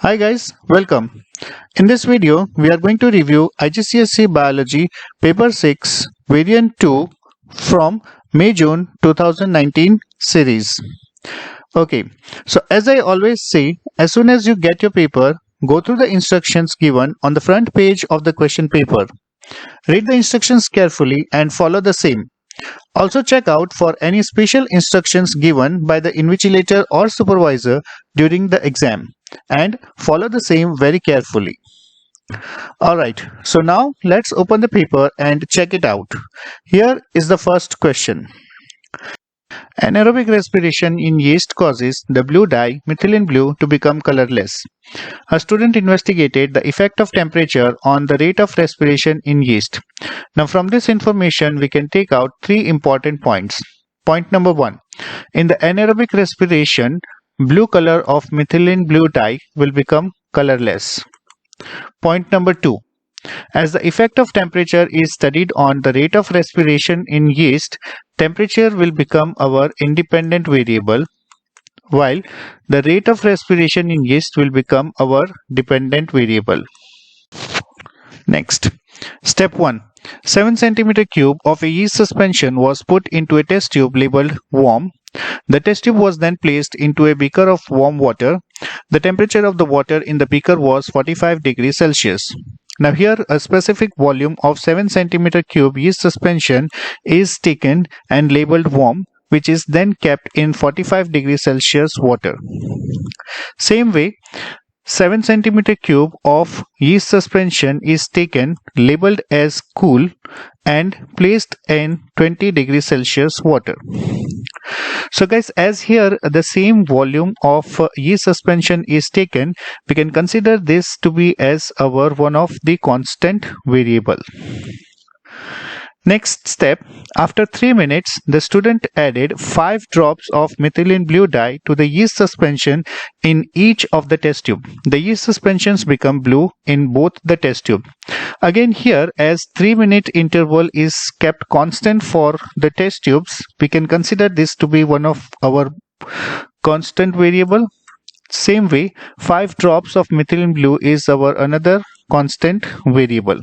Hi guys, welcome. In this video, we are going to review IGCSE Biology Paper 6 Variant 2 from May-June 2019 series. Okay, so as I always say, as soon as you get your paper, go through the instructions given on the front page of the question paper. Read the instructions carefully and follow the same. Also check out for any special instructions given by the invigilator or supervisor during the exam and follow the same very carefully. Alright, so now let's open the paper and check it out. Here is the first question. Anaerobic respiration in yeast causes the blue dye methylene blue to become colorless. A student investigated the effect of temperature on the rate of respiration in yeast. Now from this information we can take out three important points. Point number 1. In the anaerobic respiration, blue color of methylene blue dye will become colorless. Point number 2. As the effect of temperature is studied on the rate of respiration in yeast, temperature will become our independent variable, while the rate of respiration in yeast will become our dependent variable. Next, step 1. 7 cm cube of a yeast suspension was put into a test tube labeled warm. The test tube was then placed into a beaker of warm water. The temperature of the water in the beaker was 45 degrees Celsius. Now here a specific volume of 7 cm cube yeast suspension is taken and labeled warm, which is then kept in 45 degrees Celsius water. Same way, 7 cm cube of yeast suspension is taken, labeled as cool, and placed in 20 degrees Celsius water. So guys, as here the same volume of yeast suspension is taken, we can consider this to be as our one of the constant variable. Next step, after 3 minutes, the student added 5 drops of methylene blue dye to the yeast suspension in each of the test tube. The yeast suspensions become blue in both the test tube. Again here, as 3-minute interval is kept constant for the test tubes, we can consider this to be one of our constant variable. Same way, 5 drops of methylene blue is our another constant variable.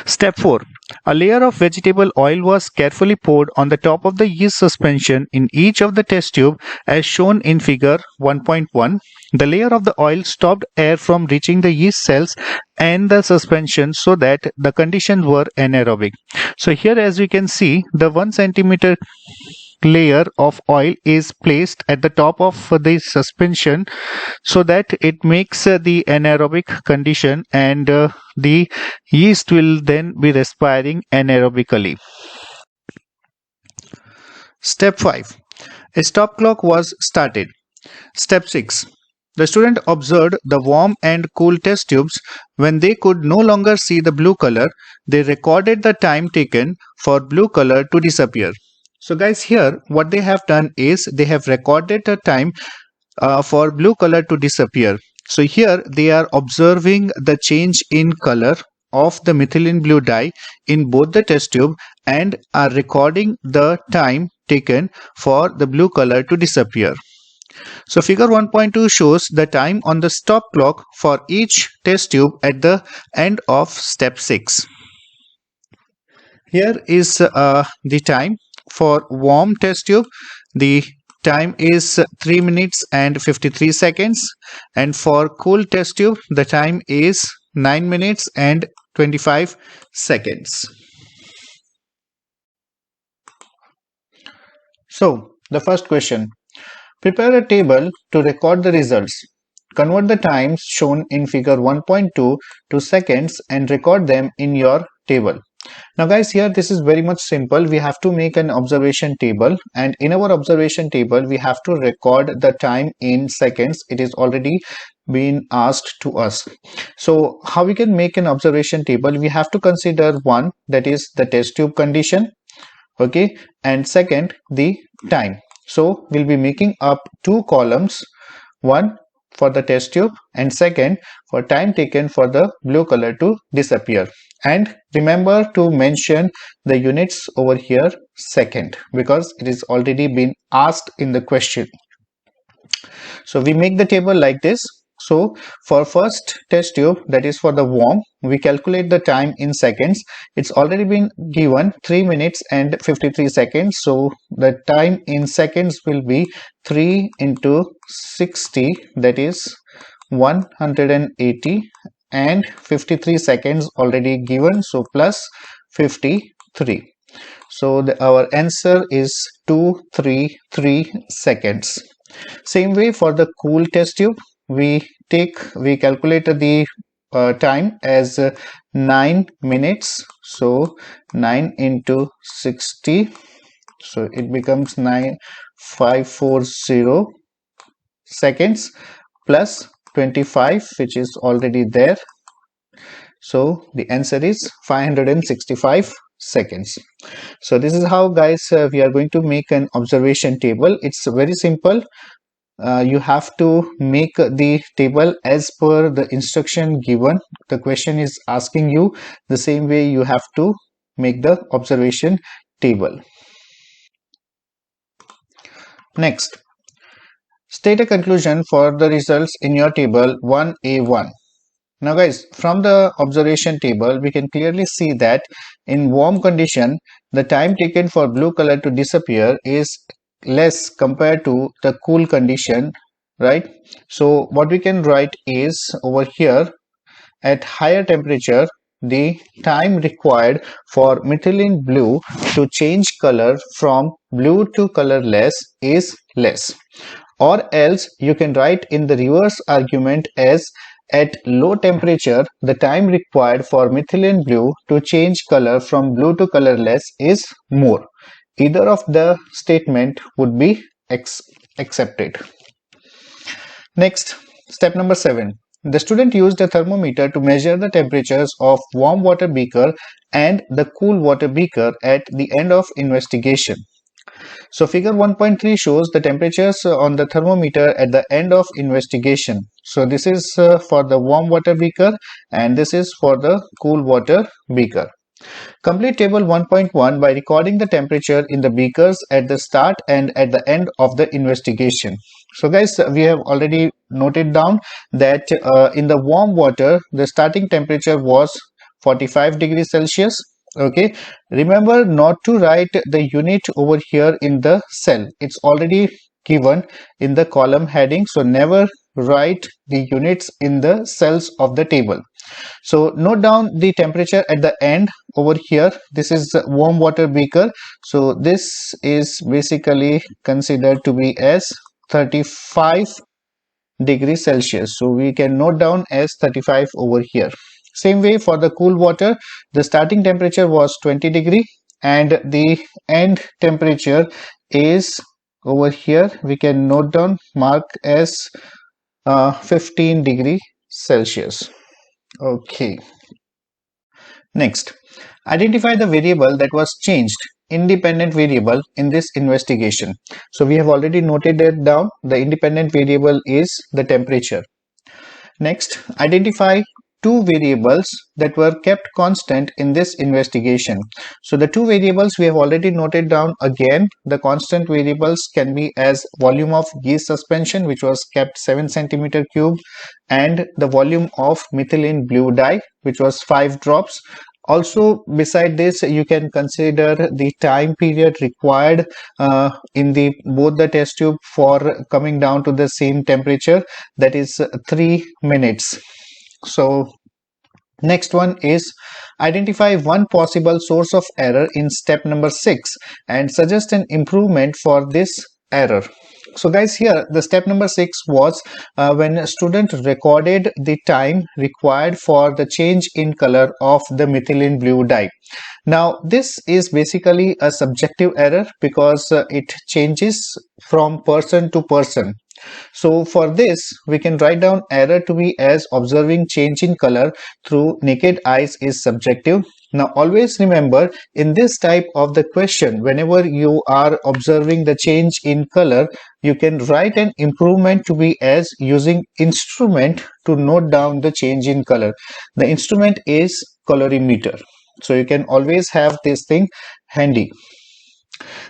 Step 4. A layer of vegetable oil was carefully poured on the top of the yeast suspension in each of the test tube as shown in figure 1.1. The layer of the oil stopped air from reaching the yeast cells and the suspension so that the conditions were anaerobic. So here as we can see, the 1 centimeter layer of oil is placed at the top of the suspension so that it makes the anaerobic condition, and the yeast will then be respiring anaerobically. Step 5. A stop clock was started. Step 6. The student observed the warm and cool test tubes. When they could no longer see the blue color, they recorded the time taken for blue color to disappear. So guys, here what they have done is they have recorded the time for blue color to disappear. So here they are observing the change in color of the methylene blue dye in both the test tube and are recording the time taken for the blue color to disappear. So figure 1.2 shows the time on the stop clock for each test tube at the end of step 6. Here is the time for warm test tube. The time is 3 minutes and 53 seconds, and for cool test tube the time is 9 minutes and 25 seconds. So the first question, prepare a table to record the results. Convert the times shown in figure 1.2 to seconds and record them in your table. Now guys, here this is very much simple. We have to make an observation table, and in our observation table we have to record the time in seconds. It is already been asked to us. So how we can make an observation table? We have to consider one, that is the test tube condition, okay, and second the time. So we'll be making up 2 columns, one for the test tube and second for time taken for the blue color to disappear. And remember to mention the units over here second, because it is already been asked in the question. So we make the table like this. So for first test tube, that is for the worm, we calculate the time in seconds. It's already been given 3 minutes and 53 seconds. So the time in seconds will be 3 into 60, that is 180, and 53 seconds already given, so plus 53. So our answer is 233 seconds. Same way for the cool test tube, we calculate the time as 9 minutes. So 9 into 60, so it becomes 9540 seconds plus 25, which is already there. So the answer is 565 seconds. So this is how, guys, we are going to make an observation table. It's very simple. You have to make the table as per the instruction given. The question is asking you, the same way you have to make the observation table. Next, state a conclusion for the results in your table 1A1. Now guys, from the observation table, we can clearly see that in warm condition, the time taken for blue color to disappear is less compared to the cool condition, right? So what we can write is over here, at higher temperature, the time required for methylene blue to change color from blue to colorless is less. Or else you can write in the reverse argument as at low temperature, the time required for methylene blue to change color from blue to colorless is more. Either of the statement would be accepted. Next, step number 7. The student used a thermometer to measure the temperatures of warm water beaker and the cool water beaker at the end of investigation. So figure 1.3 shows the temperatures on the thermometer at the end of investigation. So this is for the warm water beaker and this is for the cool water beaker. Complete table 1.1 by recording the temperature in the beakers at the start and at the end of the investigation. So guys, we have already noted down that in the warm water, the starting temperature was 45 degrees Celsius. Okay, remember not to write the unit over here in the cell. It's already given in the column heading, so never write the units in the cells of the table. So note down the temperature at the end over here. This is warm water beaker, so this is basically considered to be as 35 degrees Celsius. So we can note down as 35 over here. Same way for the cool water, the starting temperature was 20 degree and the end temperature is over here. We can note down, mark as 15 degree Celsius. Okay. Next, identify the variable that was changed, independent variable in this investigation. So we have already noted that down. The independent variable is the temperature. Next, identify two variables that were kept constant in this investigation. So the two variables we have already noted down. Again, the constant variables can be as volume of yeast suspension, which was kept 7 centimeter cube, and the volume of methylene blue dye, which was 5 drops. Also, beside this, you can consider the time period required in both the test tube for coming down to the same temperature, that is 3 minutes. So next one is identify one possible source of error in step number 6 and suggest an improvement for this error. So guys, here the step number 6 was when a student recorded the time required for the change in color of the methylene blue dye. Now this is basically a subjective error because it changes from person to person. So for this, we can write down error to be as observing change in color through naked eyes is subjective. Now always remember, in this type of the question, whenever you are observing the change in color, you can write an improvement to be as using instrument to note down the change in color. The instrument is colorimeter. So you can always have this thing handy.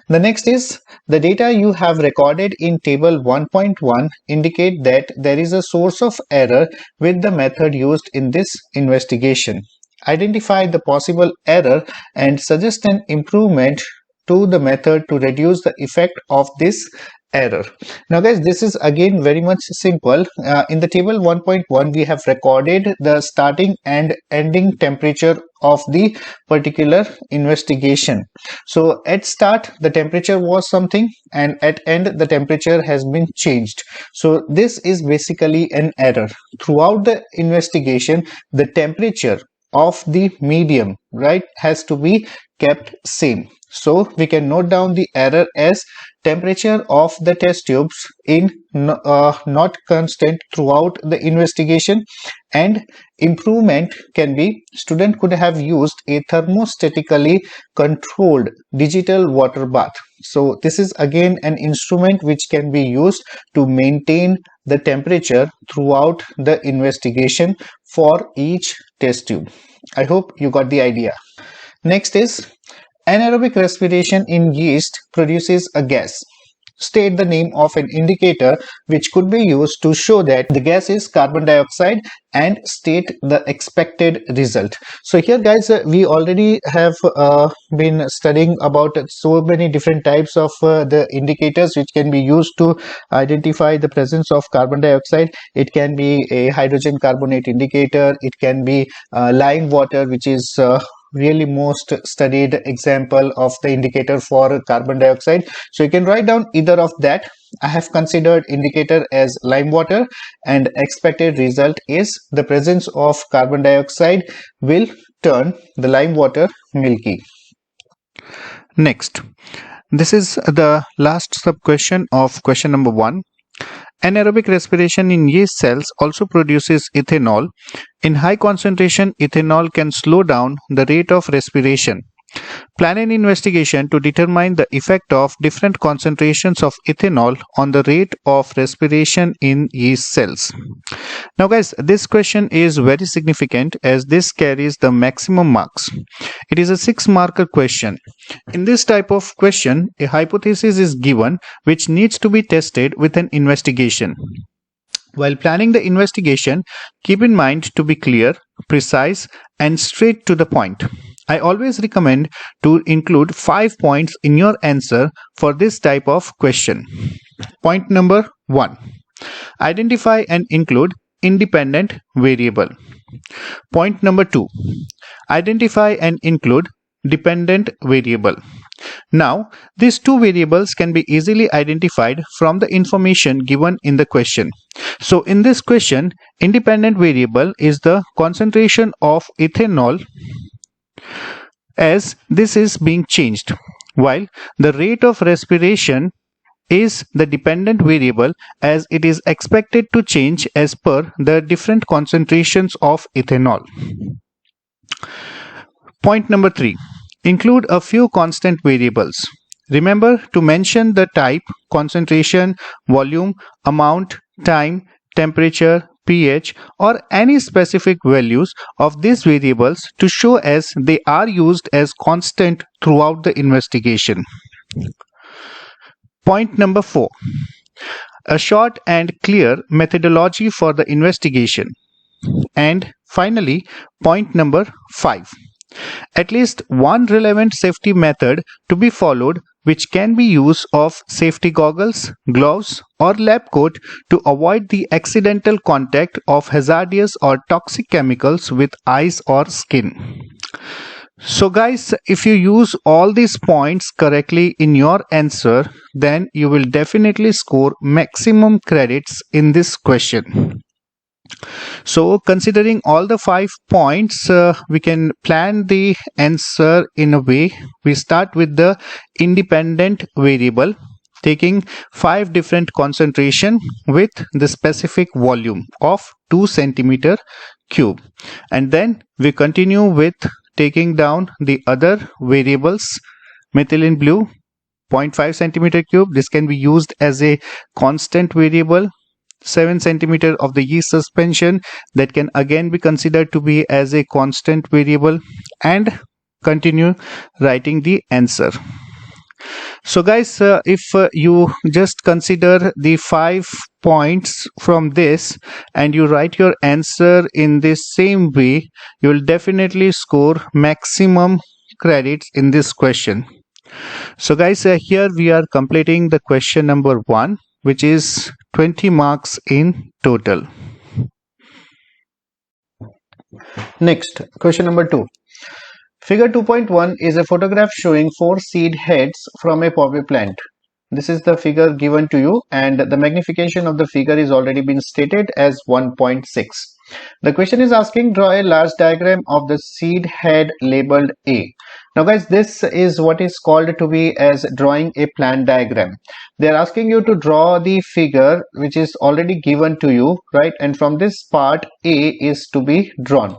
The next is the data you have recorded in table 1.1 indicate that there is a source of error with the method used in this investigation. Identify the possible error and suggest an improvement to the method to reduce the effect of this error. Now guys, this is again very much simple. In the table 1.1 we have recorded the starting and ending temperature of the particular investigation. So at start the temperature was something and at end the temperature has been changed. So this is basically an error. Throughout the investigation the temperature of the medium, right, has to be kept same. So we can note down the error as temperature of the test tubes in not constant throughout the investigation, and improvement can be student could have used a thermostatically controlled digital water bath. So this is again an instrument which can be used to maintain the temperature throughout the investigation for each test tube. I hope you got the idea. Next is anaerobic respiration in yeast produces a gas. State the name of an indicator which could be used to show that the gas is carbon dioxide and state the expected result. So here guys, we already have been studying about so many different types of the indicators which can be used to identify the presence of carbon dioxide. It can be a hydrogen carbonate indicator, it can be lime water, which is really most studied example of the indicator for carbon dioxide. So you can write down either of that. I have considered indicator as lime water, and expected result is the presence of carbon dioxide will turn the lime water milky. Next, this is the last sub question of question number 1. Anaerobic respiration in yeast cells also produces ethanol. In high concentration, ethanol can slow down the rate of respiration. Plan an investigation to determine the effect of different concentrations of ethanol on the rate of respiration in yeast cells. Now guys, this question is very significant as this carries the maximum marks. It is a 6-marker question. In this type of question, a hypothesis is given which needs to be tested with an investigation. While planning the investigation, keep in mind to be clear, precise, and straight to the point. I always recommend to include 5 points in your answer for this type of question. Point number 1. Identify and include independent variable. Point number 2. Identify and include dependent variable. Now, these two variables can be easily identified from the information given in the question. So, in this question, independent variable is the concentration of ethanol as this is being changed, while the rate of respiration is the dependent variable as it is expected to change as per the different concentrations of ethanol. Point number 3. Include a few constant variables. Remember to mention the type, concentration, volume, amount, time, temperature, pH, or any specific values of these variables to show as they are used as constant throughout the investigation. Point number 4. A short and clear methodology for the investigation. And finally, point number 5. At least one relevant safety method to be followed, which can be use of safety goggles, gloves, or lab coat to avoid the accidental contact of hazardous or toxic chemicals with eyes or skin. So guys, if you use all these points correctly in your answer, then you will definitely score maximum credits in this question. So considering all the 5 points, we can plan the answer in a way. We start with the independent variable, taking 5 different concentration with the specific volume of 2 centimeter cube, and then we continue with taking down the other variables. Methylene blue 0.5 centimeter cube, this can be used as a constant variable. 7 centimeter of the yeast suspension, that can again be considered to be as a constant variable, and continue writing the answer. So guys, if you just consider the 5 points from this and you write your answer in this same way, you will definitely score maximum credits in this question. So guys, here we are completing the question number 1, which is 20 marks in total. Next, question number 2. Figure 2.1 is a photograph showing 4 seed heads from a poppy plant. This is the figure given to you, and the magnification of the figure is already been stated as 1.6. The question is asking, draw a large diagram of the seed head labeled A. Now guys, this is what is called to be as drawing a plant diagram. They are asking you to draw the figure which is already given to you, right? And from this part A is to be drawn.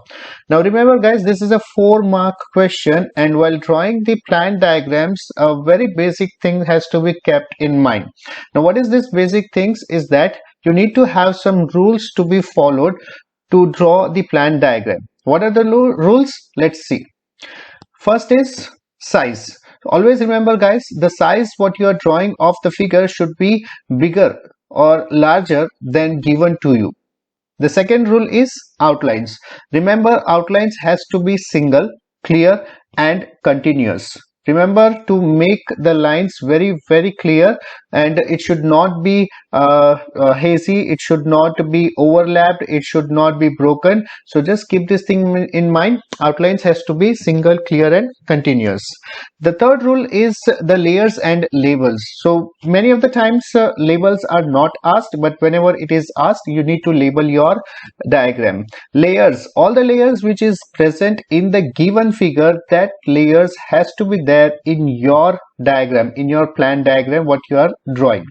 Now remember guys, this is a 4-mark question, and while drawing the plant diagrams, a very basic thing has to be kept in mind. Now what is this basic things is that you need to have some rules to be followed to draw the plant diagram. What are the rules? Let's see. First is size. Always remember guys, the size what you are drawing of the figure should be bigger or larger than given to you. The second rule is outlines. Remember, outlines has to be single, clear and continuous. Remember to make the lines very clear, and it should not be hazy, it should not be overlapped, it should not be broken. So just keep this thing in mind. Outlines has to be single, clear and continuous. The third rule is the layers and labels. So many of the times labels are not asked, but whenever it is asked, you need to label your diagram. Layers, all the layers which is present in the given figure, that layers has to be there in your diagram, in your plant diagram what you are drawing.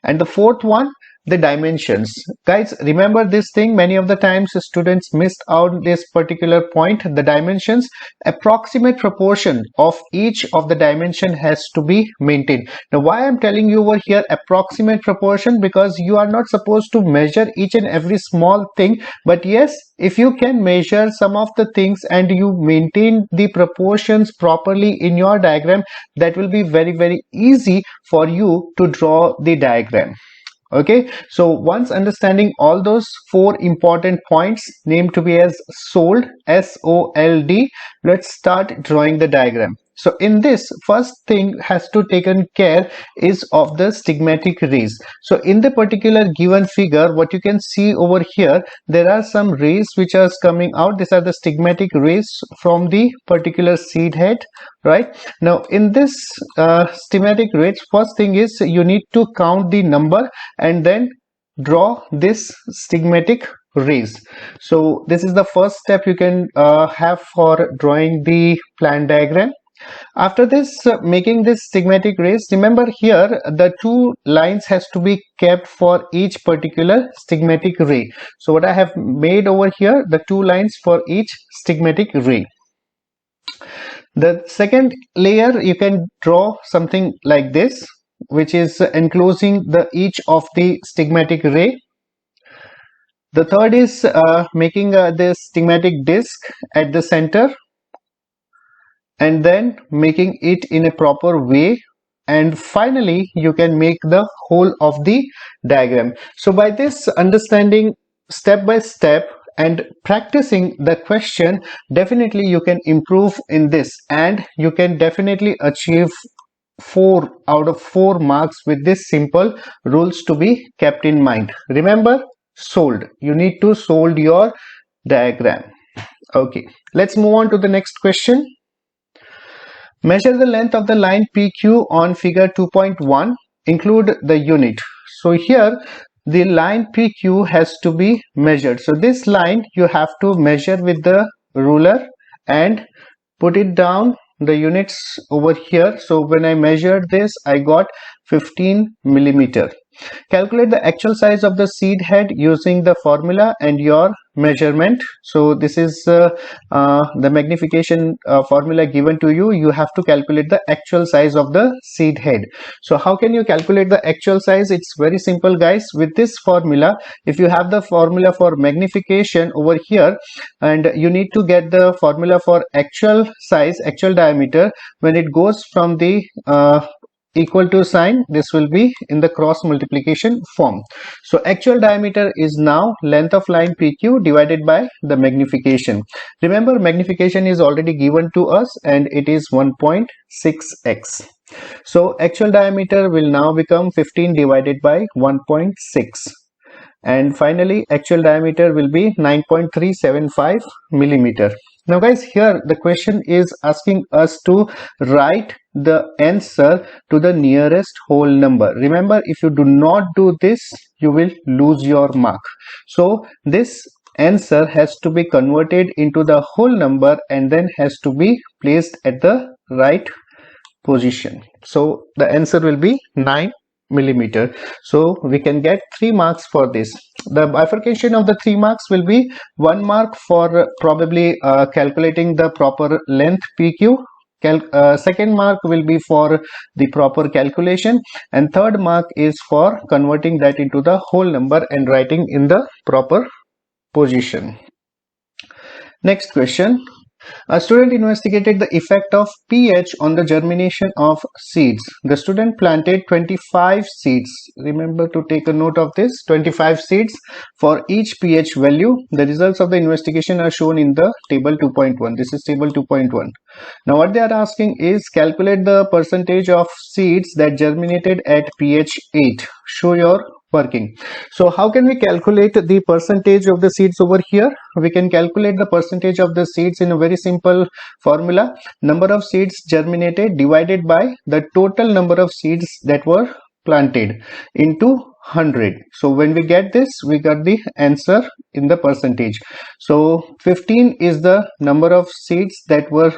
And the fourth one, the dimensions. Guys, remember this thing, many of the times students missed out this particular point. The dimensions, approximate proportion of each of the dimension has to be maintained. Now why I'm telling you over here approximate proportion, because you are not supposed to measure each and every small thing, but yes, if you can measure some of the things and you maintain the proportions properly in your diagram, that will be very easy for you to draw the diagram. Okay, so once understanding all those 4 important points named to be as SOLD, SOLD, let's start drawing the diagram. So in this, first thing has to taken care is of the stigmatic rays. So in the particular given figure, what you can see over here, there are some rays which are coming out. These are the stigmatic rays from the particular seed head, right? Now in this stigmatic rays, first thing is you need to count the number and then draw this stigmatic rays. So this is the first step you can have for drawing the plant diagram. After this, making this stigmatic rays, remember here the 2 lines has to be kept for each particular stigmatic ray. So what I have made over here, the 2 lines for each stigmatic ray. The second layer, you can draw something like this, which is enclosing the each of the stigmatic ray. The third is making the stigmatic disc at the center, and then making it in a proper way, and finally you can make the whole of the diagram. So by this understanding step by step and practicing the question, definitely you can improve in this, and you can definitely achieve 4 out of 4 marks with this simple rules to be kept in mind. Remember, SOLD, you need to SOLD your diagram. Okay, let's move on to the next question. Measure the length of the line PQ on figure 2.1, include the unit. So here the line PQ has to be measured. So this line you have to measure with the ruler and put it down the units over here. So when I measured this, I got 15 millimeter. Calculate the actual size of the seed head using the formula and your measurement. So this is the magnification formula given to you. You have to calculate the actual size of the seed head. So how can you calculate the actual size? It's very simple guys. With this formula, if you have the formula for magnification over here, and you need to get the formula for actual size, actual diameter, when it goes from the equal to sign, this will be in the cross multiplication form. So actual diameter is now length of line PQ divided by the magnification. Remember, magnification is already given to us and it is 1.6x. So actual diameter will now become 15 divided by 1.6, and finally actual diameter will be 9.375 millimeter. Now guys, here the question is asking us to write the answer to the nearest whole number. Remember, if you do not do this, you will lose your mark. So this answer has to be converted into the whole number and then has to be placed at the right position. So the answer will be 9 millimeter. So we can get 3 marks for this. The bifurcation of the 3 marks will be 1 mark for probably calculating the proper length PQ. Second mark will be for the proper calculation, and third mark is for converting that into the whole number and writing in the proper position. Next question. A student investigated the effect of pH on the germination of seeds. The student planted 25 seeds. Remember to take a note of this, 25 seeds for each pH value. The results of the investigation are shown in the table 2.1. This is table 2.1. Now what they are asking is calculate the percentage of seeds that germinated at pH 8. Show your working. So how can we calculate the percentage of the seeds over here? We can calculate the percentage of the seeds in a very simple formula. Number of seeds germinated divided by the total number of seeds that were planted into 100. So when we get this, we got the answer in the percentage. So 15 is the number of seeds that were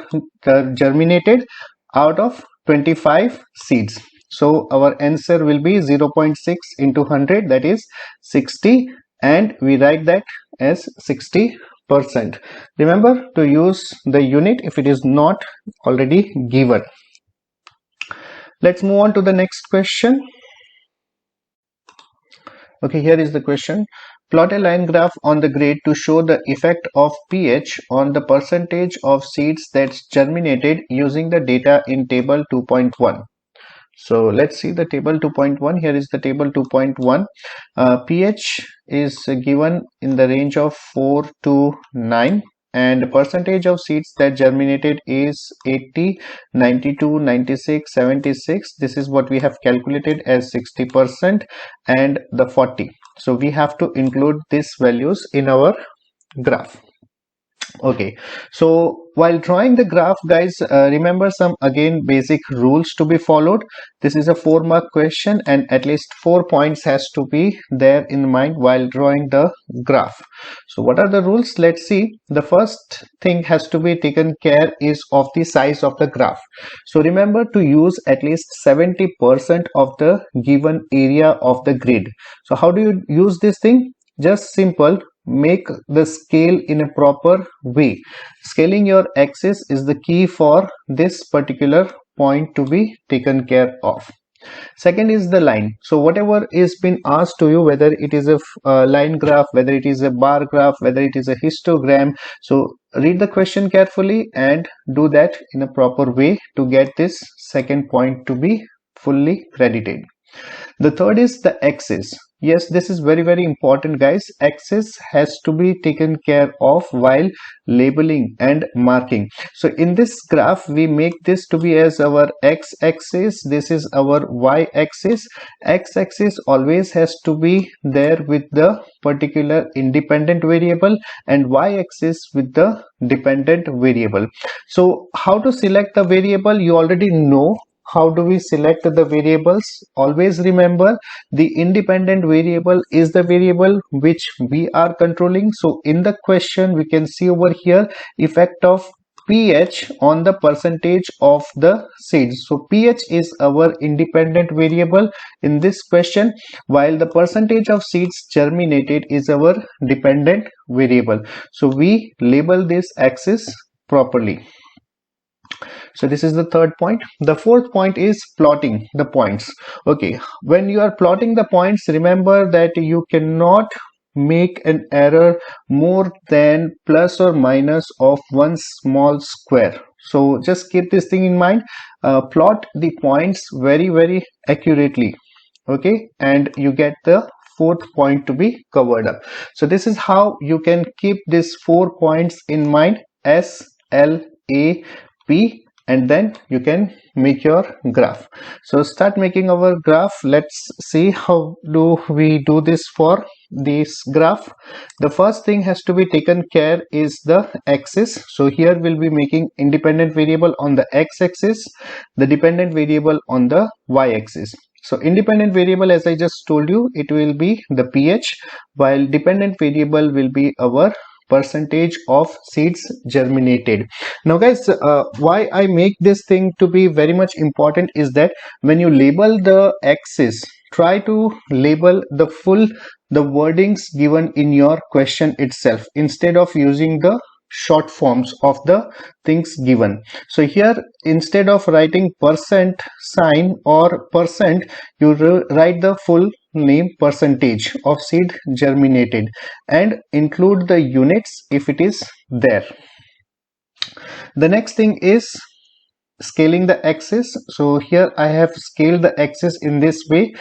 germinated out of 25 seeds. So our answer will be 0.6 into 100, that is 60, and we write that as 60%. Remember to use the unit if it is not already given. Let's move on to the next question. Okay, here is the question. Plot a line graph on the grid to show the effect of pH on the percentage of seeds that's germinated using the data in table 2.1. So let's see the table 2.1. Here is the table 2.1. pH is given in the range of 4 to 9, and percentage of seeds that germinated is 80, 92, 96, 76. This is what we have calculated as 60% and the 40. So we have to include these values in our graph. Okay, so while drawing the graph, guys, remember some again basic rules to be followed. This is a 4-mark question and at least 4 points has to be there in mind while drawing the graph. So what are the rules? Let's see. The first thing has to be taken care is of the size of the graph. So remember to use at least 70% of the given area of the grid. So how do you use this thing? Just simple. Make the scale in a proper way. Scaling your axis is the key for this particular point to be taken care of. Second is the line. So whatever is been asked to you, whether it is a line graph, whether it is a bar graph, whether it is a histogram, so read the question carefully and do that in a proper way to get this second point to be fully credited. The third is the axis. Yes, this is very important, guys. Axis has to be taken care of while labeling and marking. So in this graph, we make this to be as our x-axis. This is our y-axis. X-axis always has to be there with the particular independent variable and y-axis with the dependent variable. So how to select the variable? You already know. How do we select the variables? Always remember, the independent variable is the variable which we are controlling. So in the question, we can see over here effect of pH on the percentage of the seeds. So pH is our independent variable in this question, while the percentage of seeds germinated is our dependent variable. So we label this axis properly. So this is the third point. The fourth point is plotting the points. Okay, when you are plotting the points, remember that you cannot make an error more than plus or minus of one small square. So just keep this thing in mind. Plot the points very accurately, okay, and you get the fourth point to be covered up. So this is how you can keep these 4 points in mind: S, L, A, P, and then you can make your graph. So start making our graph. Let's see how do we do this for this graph. The first thing has to be taken care is the axis. So here we'll be making independent variable on the x-axis, the dependent variable on the y-axis. So independent variable, as I just told you, it will be the pH, while dependent variable will be our percentage of seeds germinated. Now guys, why I make this thing to be very much important is that when you label the axis, try to label the wordings given in your question itself instead of using the short forms of the things given. So here, instead of writing percent sign or percent, you write the full name percentage of seed germinated and include the units if it is there. The next thing is scaling the axis. So here I have scaled the axis in this way,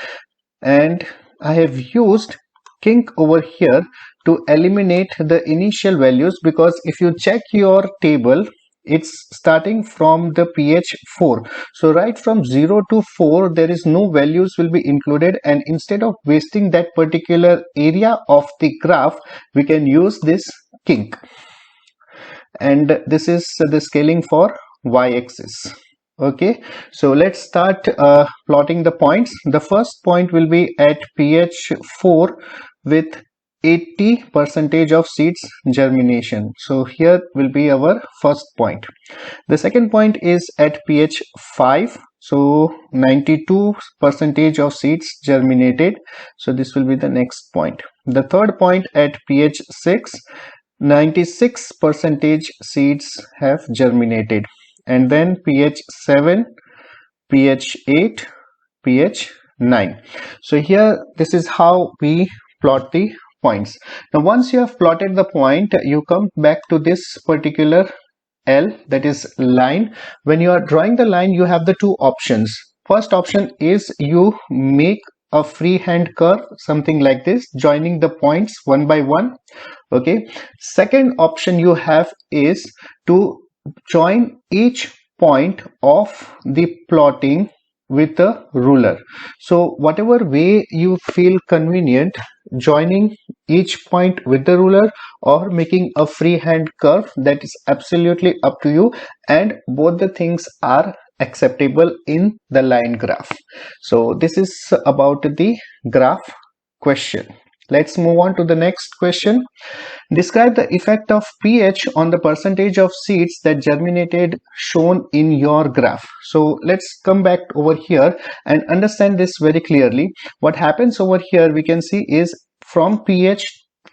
and I have used kink over here to eliminate the initial values, because if you check your table, it's starting from the pH 4. So right from 0 to 4 there is no values will be included, and instead of wasting that particular area of the graph, we can use this kink. And this is the scaling for y-axis. Okay, so let's start plotting the points. The first point will be at pH 4 with 80% of seeds germination. So here will be our first point. The second point is at pH 5, so 92% of seeds germinated. So this will be the next point. The third point at pH 6, 96% seeds have germinated. And then pH 7, pH 8, pH 9. So here this is how we plot the points. Now once you have plotted the point, you come back to this particular L, that is line. When you are drawing the line, you have the two options. First option is you make a freehand curve, something like this, joining the points one by one. Okay, second option you have is to join each point of the plotting with a ruler. So whatever way you feel convenient, joining each point with the ruler or making a freehand curve, that is absolutely up to you, and both the things are acceptable in the line graph. So this is about the graph question. Let's move on to the next question. Describe the effect of pH on the percentage of seeds that germinated shown in your graph. So let's come back over here and understand this very clearly. What happens over here, we can see, is from pH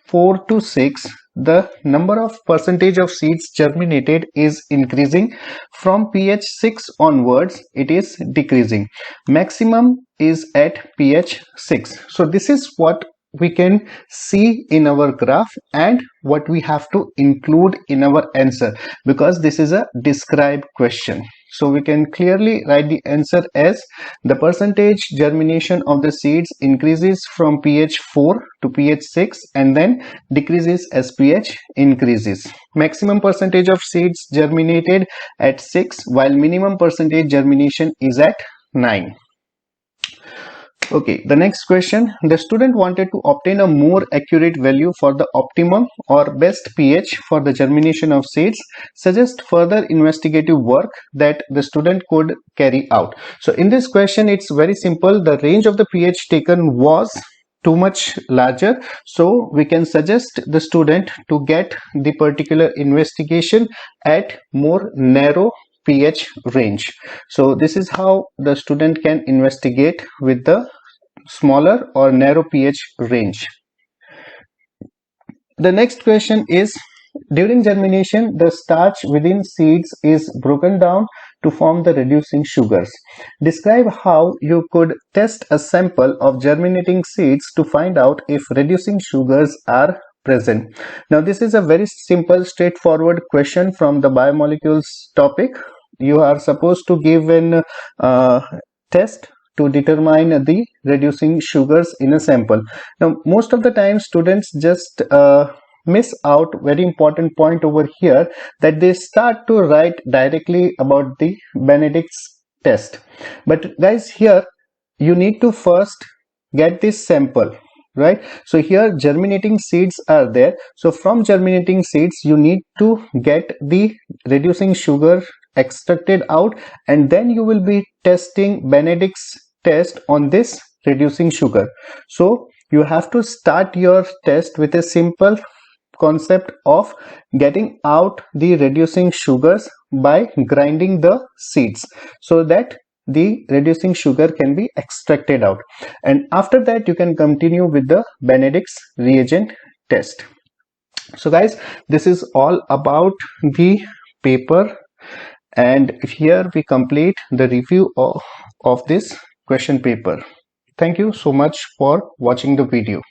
4 to 6, the number of percentage of seeds germinated is increasing. From pH 6 onwards, it is decreasing. Maximum is at pH 6. So this is what we can see in our graph and what we have to include in our answer, because this is a describe question. So we can clearly write the answer as the percentage germination of the seeds increases from pH 4 to pH 6 and then decreases as pH increases. Maximum percentage of seeds germinated at 6, while minimum percentage germination is at 9. Okay, the next question. The student wanted to obtain a more accurate value for the optimum or best pH for the germination of seeds. Suggest further investigative work that the student could carry out. So in this question, it's very simple. The range of the pH taken was too much larger, so we can suggest the student to get the particular investigation at more narrow pH range. So this is how the student can investigate with the smaller or narrow pH range. The next question is, during germination, the starch within seeds is broken down to form the reducing sugars. Describe how you could test a sample of germinating seeds to find out if reducing sugars are present. Now this is a very simple straightforward question from the biomolecules topic. You are supposed to give an test to determine the reducing sugars in a sample. Now most of the time students just miss out very important point over here, that they start to write directly about the Benedict's test. But guys, here you need to first get this sample, right? So here germinating seeds are there. So from germinating seeds you need to get the reducing sugar extracted out, and then you will be testing Benedict's test on this reducing sugar. So you have to start your test with a simple concept of getting out the reducing sugars by grinding the seeds, so that the reducing sugar can be extracted out, and after that you can continue with the Benedict's reagent test. So guys, this is all about the paper, and here we complete the review of this question paper. Thank you so much for watching the video.